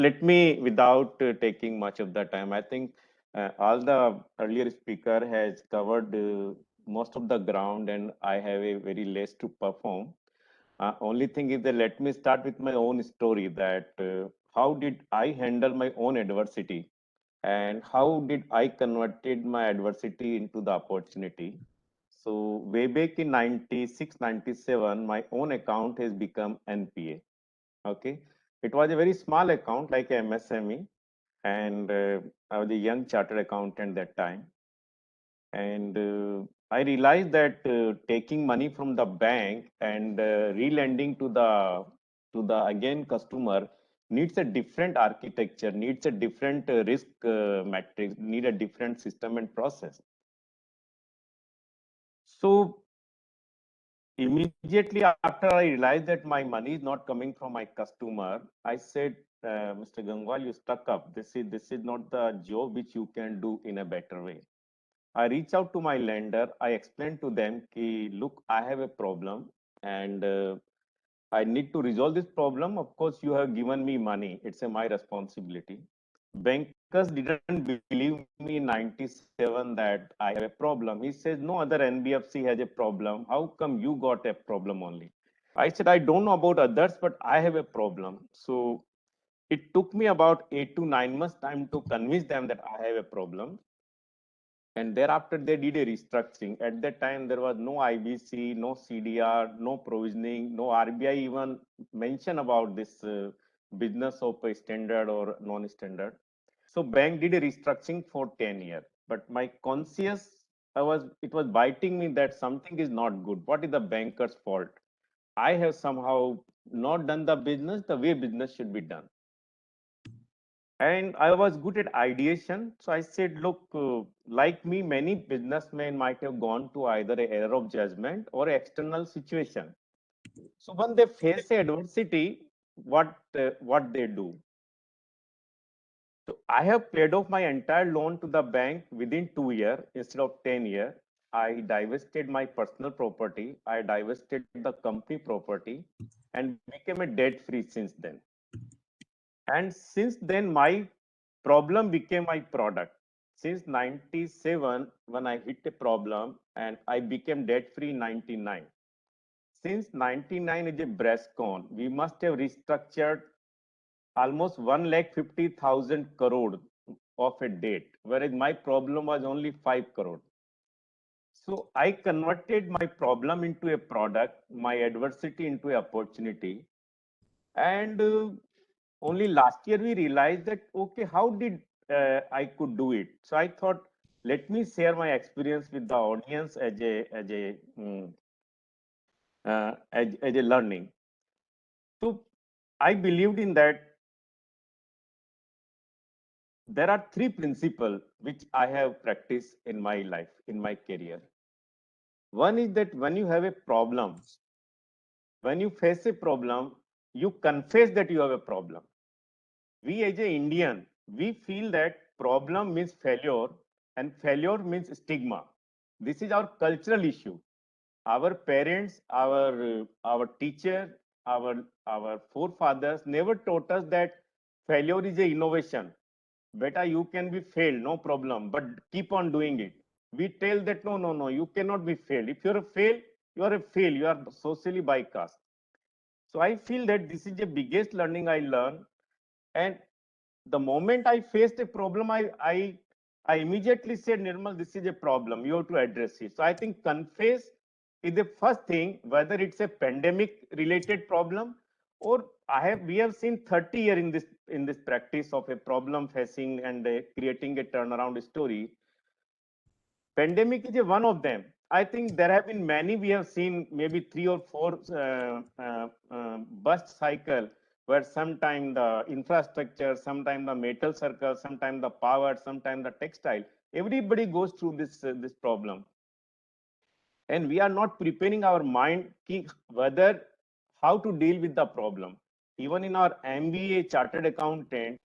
let me, without taking much of the time, I think all the earlier speaker has covered most of the ground, and I have a very less to perform. Only thing is that let me start with my own story that how did I handle my own adversity and how did I converted my adversity into the opportunity. So way back in 96, 97, my own account has become NPA. Okay. It was a very small account like a MSME, and I was a young chartered accountant that time. And I realized that taking money from the bank and relending to the again customer needs a different architecture, needs a different risk matrix, need a different system and process. So immediately after I realized that my money is not coming from my customer, I said, Mr. Gangwal, you stuck up. This is not the job which you can do in a better way. I reach out to my lender. I explain to them, ki, look, I have a problem and I need to resolve this problem. Of course, you have given me money. It's my responsibility. Bankers didn't believe me in 97 that I have a problem. He says, no other NBFC has a problem. How come you got a problem only? I said, I don't know about others, but I have a problem. So it took me about 8 to 9 months time to convince them that I have a problem. And thereafter they did a restructuring. At that time there was no IBC, no CDR, no provisioning, no RBI even mention about this business of a standard or non-standard. So bank did a restructuring for 10 years, but my conscience, it was biting me that something is not good. What is the banker's fault? I have somehow not done the business the way business should be done, and I was good at ideation. So I said, look, like me, many businessmen might have gone to either a error of judgment or external situation. So when they face adversity, what they do? So I have paid off my entire loan to the bank within 2 years instead of 10 years. I divested my personal property, I divested the company property, and became a debt free since then. And since then, my problem became my product. Since 97, when I hit a problem and I became debt free in 99. Since 99 is a Brescon, we must have restructured almost 1,50,000 crore of a debt, whereas my problem was only 5 crore. So I converted my problem into a product, my adversity into an opportunity. And only last year we realized that, okay, how did I could do it? So I thought, let me share my experience with the audience as a learning. So I believed in that there are three principles which I have practiced in my life, in my career. One is that when you have a problem, when you face a problem, you confess that you have a problem. We as a Indian, we feel that problem means failure and failure means stigma. This is our cultural issue. Our parents, our teacher, our forefathers never taught us that failure is a innovation. Beta, you can be failed, no problem, but keep on doing it. We tell that no, you cannot be failed. If you're a fail, you are a fail. You are socially bycast. So I feel that this is the biggest learning I learned. And the moment I faced a problem, I immediately said, Nirmal, this is a problem. You have to address it. So I think confess is the first thing, whether it's a pandemic related problem or we have seen 30 years in this practice of a problem facing and creating a turnaround story. Pandemic is a one of them. I think there have been many. We have seen maybe three or four bust cycle where sometime the infrastructure, sometime the metal circle, sometime the power, sometime the textile. Everybody goes through this problem, and we are not preparing our mind whether how to deal with the problem. Even in our MBA chartered accountant,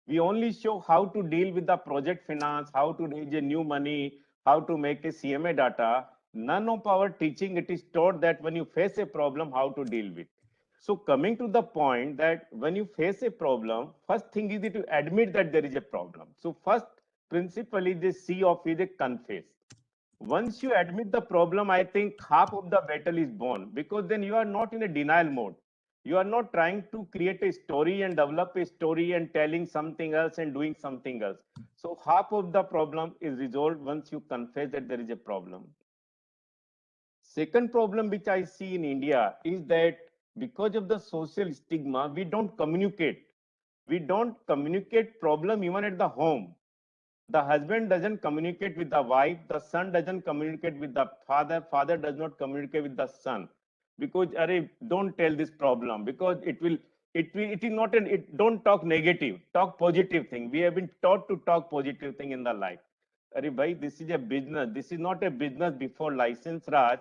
we only show how to deal with the project finance, how to raise a new money, how to make a CMA data. None of our teaching it is taught that when you face a problem, how to deal with. So coming to the point that when you face a problem, first thing is to admit that there is a problem. So first principle is the C of is a confess. Once you admit the problem, I think half of the battle is won, because then you are not in a denial mode. You are not trying to create a story and develop a story and telling something else and doing something else. So half of the problem is resolved once you confess that there is a problem. Second problem which I see in India is that because of the social stigma, we don't communicate. We don't communicate problem even at the home. The husband doesn't communicate with the wife, the son doesn't communicate with the father, father does not communicate with the son, because Arey, don't tell this problem, because it is not an, it don't talk negative, talk positive thing. We have been taught to talk positive thing in the life. Arey bhai, this is a business, this is not a business before license, Raj.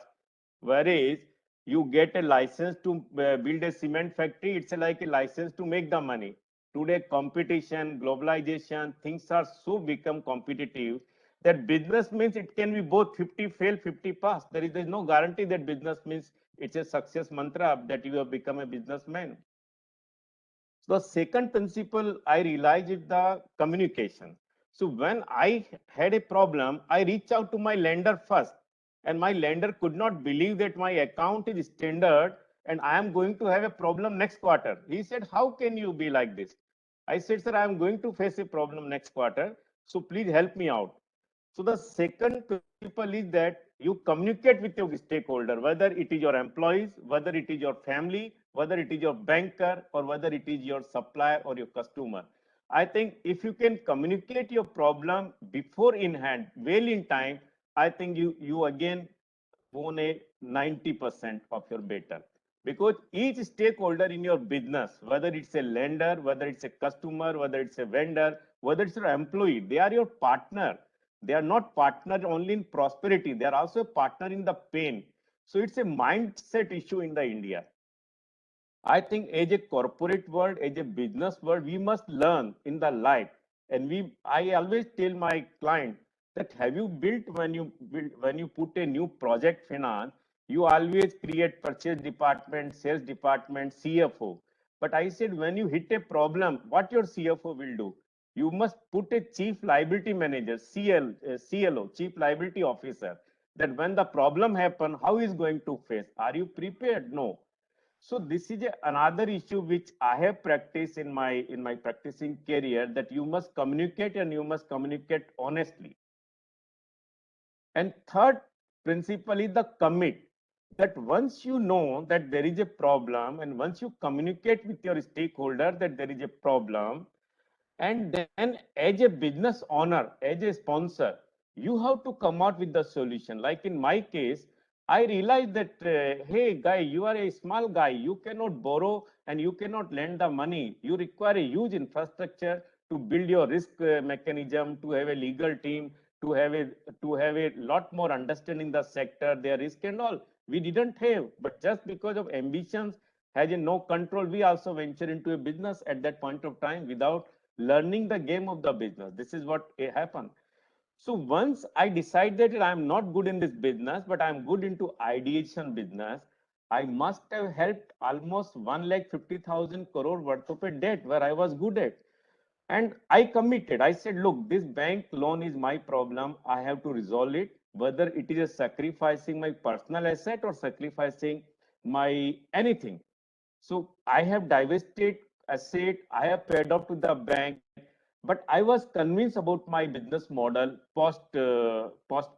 Whereas you get a license to build a cement factory, it's like a license to make the money. Today competition, globalization, things are so become competitive that business means it can be both 50 fail, 50 pass. There is no guarantee that business means it's a success mantra that you have become a businessman. So the second principle I realized is the communication. So when I had a problem, I reached out to my lender first, and my lender could not believe that my account is standard and I am going to have a problem next quarter. He said, "How can you be like this?" I said, "Sir, I am going to face a problem next quarter. So please help me out." So the second principle is that you communicate with your stakeholder, whether it is your employees, whether it is your family, whether it is your banker, or whether it is your supplier or your customer. I think if you can communicate your problem before in hand, well in time, I think you again won a 90% of your battle, because each stakeholder in your business, whether it's a lender, whether it's a customer, whether it's a vendor, whether it's your employee, they are your partner. They are not partner only in prosperity, they are also a partner in the pain. So it's a mindset issue in the India. I think as a corporate world, as a business world, we must learn in the life. And I always tell my client that have you built when you put a new project finance, you always create purchase department, sales department, CFO. But I said when you hit a problem, what your CFO will do? You must put a chief liability manager, CLO, chief liability officer. That when the problem happen, how is going to face? Are you prepared? No. So this is another issue which I have practiced in my practicing career, that you must communicate and you must communicate honestly. And third principle is the commit. That once you know that there is a problem and once you communicate with your stakeholder that there is a problem, and then as a business owner, as a sponsor, you have to come out with the solution. Like in my case, I realized that hey guy, you are a small guy, you cannot borrow and you cannot lend the money. You require a huge infrastructure to build your risk mechanism, to have a legal team, to have a lot more understanding the sector, their risk and all. We didn't have, but just because of ambitions, has a no control, we also venture into a business at that point of time without learning the game of the business. This is what happened. So once I decided that I'm not good in this business, but I'm good into ideation business, I must have helped almost 1,50,000 crore worth of a debt where I was good at. And I committed. I said, look, this bank loan is my problem. I have to resolve it, whether it is a sacrificing my personal asset or sacrificing my anything. So I have divested asset, I have paid off to the bank, but I was convinced about my business model post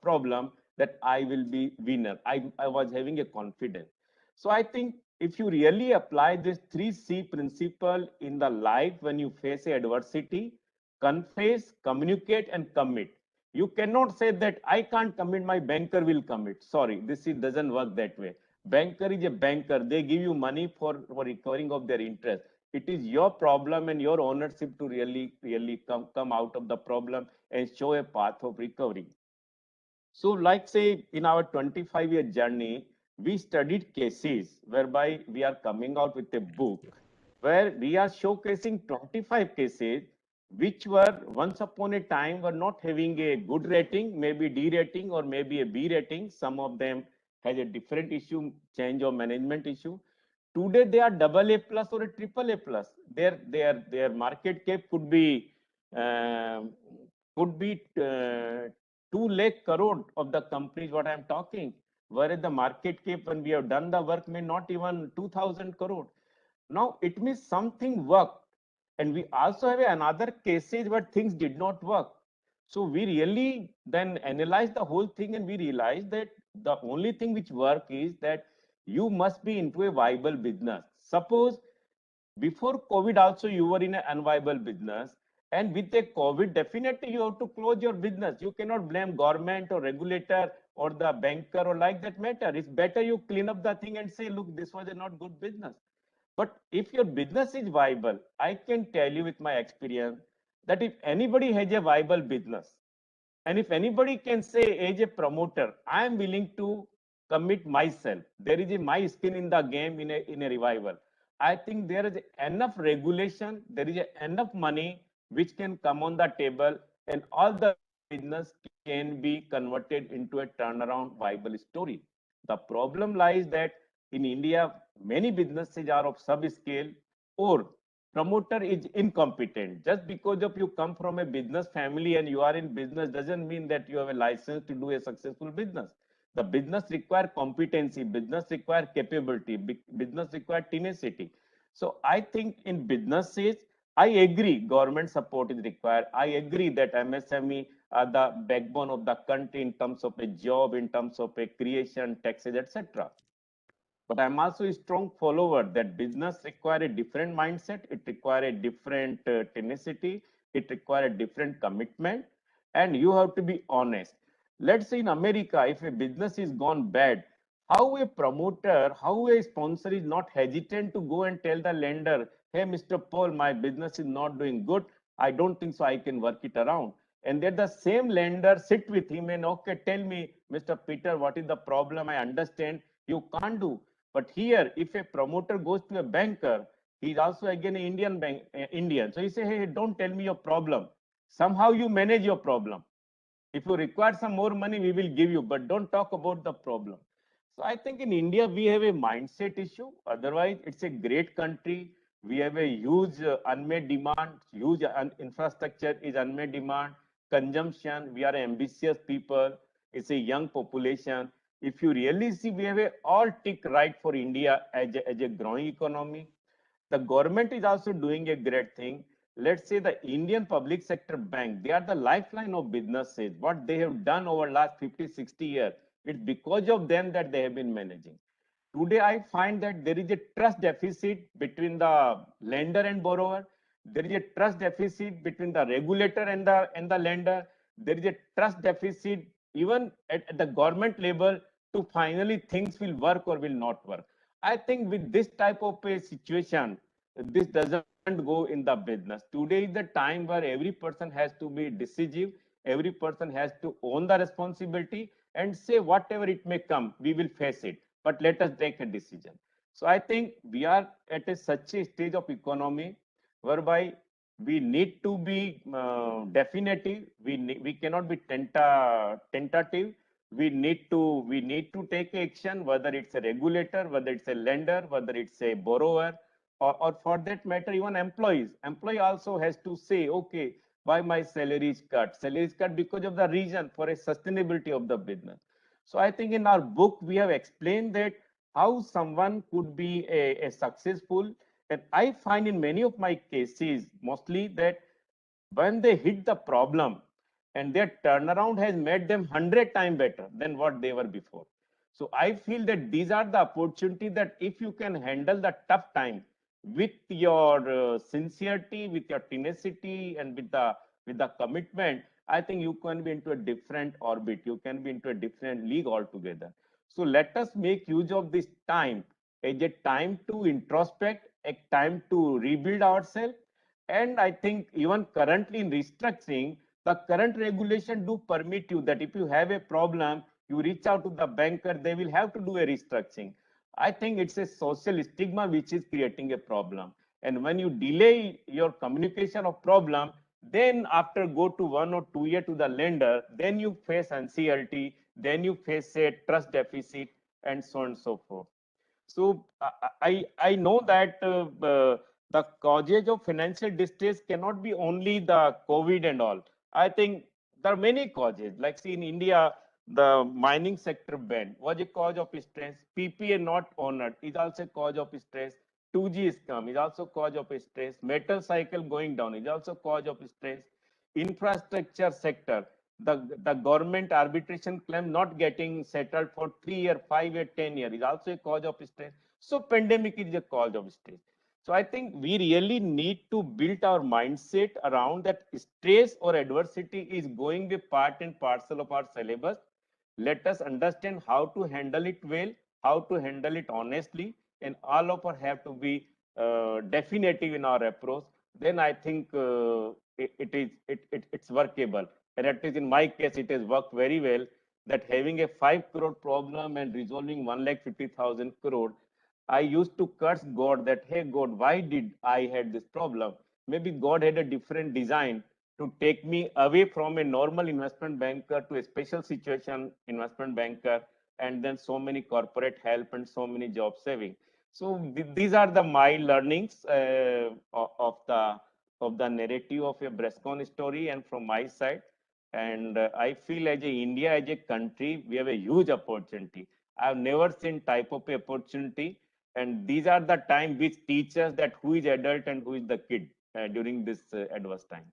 problem that I will be winner. I was having a confidence. So I think if you really apply this 3C principle in the life when you face adversity, confess, communicate, and commit. You cannot say that I can't commit, my banker will commit. Sorry, doesn't work that way. Banker is a banker. They give you money for recovering of their interest. It is your problem and your ownership to really come out of the problem and show a path of recovery. So, like say in our 25-year journey, we studied cases whereby we are coming out with a book where we are showcasing 25 cases which were once upon a time were not having a good rating, maybe D rating or maybe a B rating. Some of them has a different issue, change of management issue. Today they are double A plus or a triple A plus. Their market cap um, could be 2 lakh crore of the companies what I am talking. Whereas the market cap when we have done the work may not even 2,000 crore. Now it means something worked, and we also have another cases where things did not work. So we really then analyze the whole thing, and we realize that the only thing which work is that you must be into a viable business. Suppose before COVID also you were in an unviable business, and with the COVID definitely you have to close your business. You cannot blame government or regulator or the banker or like that matter. It's better you clean up the thing and say, look, this was a not good business. But if your business is viable, I can tell you with my experience that if anybody has a viable business, and if anybody can say, as a promoter, I am willing to commit myself, there is my skin in the game in a revival. I think there is enough regulation, there is enough money which can come on the table, and all the business can be converted into a turnaround viable story. The problem lies that in India, many businesses are of sub-scale, or promoter is incompetent. Just because of you come from a business family and you are in business doesn't mean that you have a license to do a successful business. The business require competency, business require capability, business require tenacity. So I think in businesses, I agree government support is required. I agree that MSME are the backbone of the country in terms of a job, in terms of a creation, taxes, etc. But I'm also a strong follower that business require a different mindset. It require a different tenacity. It require a different commitment, and you have to be honest. Let's say in America, if a business is gone bad, how a promoter, how a sponsor is not hesitant to go and tell the lender, hey, Mr. Paul, my business is not doing good. I don't think so. I can work it around. And then the same lender sit with him and, okay, tell me, Mr. Peter, what is the problem? I understand you can't do. But here, if a promoter goes to a banker, he's also again an Indian bank, Indian. So he say, hey, don't tell me your problem. Somehow you manage your problem. If you require some more money, we will give you, but don't talk about the problem. So I think in India, we have a mindset issue. Otherwise, it's a great country. We have a huge unmet demand, huge infrastructure is unmet demand, consumption. We are ambitious people. It's a young population. If you really see, we have a all tick right for India as a growing economy. The government is also doing a great thing. Let's say the Indian public sector bank, they are the lifeline of businesses. What they have done over last 50, 60 years, it's because of them that they have been managing. Today, I find that there is a trust deficit between the lender and borrower. There is a trust deficit between the regulator and the lender. There is a trust deficit even at the government level to finally things will work or will not work. I think with this type of a situation, this doesn't go in the business. Today is the time where every person has to be decisive. Every person has to own the responsibility and say whatever it may come, we will face it, but let us take a decision. So I think we are at such a stage of economy whereby we need to be definitive. We cannot be tentative. We need to take action, whether it's a regulator, whether it's a lender, whether it's a borrower, or for that matter, even employees. Employee also has to say, okay, why my salary is cut? Salary is cut because of the reason for a sustainability of the business. So I think in our book, we have explained that how someone could be a successful. And I find in many of my cases, mostly that when they hit the problem and their turnaround has made them 100 times better than what they were before. So I feel that these are the opportunity that if you can handle the tough time with your sincerity, with your tenacity, and with the commitment, I think you can be into a different orbit. You can be into a different league altogether. So let us make use of this time as a time to introspect, a time to rebuild ourselves. And I think even currently in restructuring, the current regulation do permit you that if you have a problem, you reach out to the banker, they will have to do a restructuring. I think it's a social stigma which is creating a problem. And when you delay your communication of problem, then after go to 1 or 2 years to the lender, then you face NCLT, then you face a trust deficit, and so on and so forth. So I know that the causes of financial distress cannot be only the COVID and all. I think there are many causes. Like see in India, the mining sector ban was a cause of stress. PPA not honored is also a cause of stress. 2G scam is also cause of stress. Metal cycle going down is also cause of stress. Infrastructure sector, the government arbitration claim not getting settled for 3 year, 5 year, 10 year is also a cause of stress. So pandemic is a cause of stress. So I think we really need to build our mindset around that stress or adversity is going to be part and parcel of our syllabus. Let us understand how to handle it well, how to handle it honestly, and all of us have to be definitive in our approach. Then I think it's workable. And at least in my case, it has worked very well. That having a 5 crore problem and resolving 1,50,000 crore, I used to curse God that, hey God, why did I had this problem? Maybe God had a different design to take me away from a normal investment banker to a special situation investment banker, and then so many corporate help and so many job saving. So these are the my learnings of the narrative of a Brescon story, and from my side. And I feel as a India, as a country, we have a huge opportunity. I've never seen type of opportunity, and these are the time which teach us that who is adult and who is the kid during this adverse time.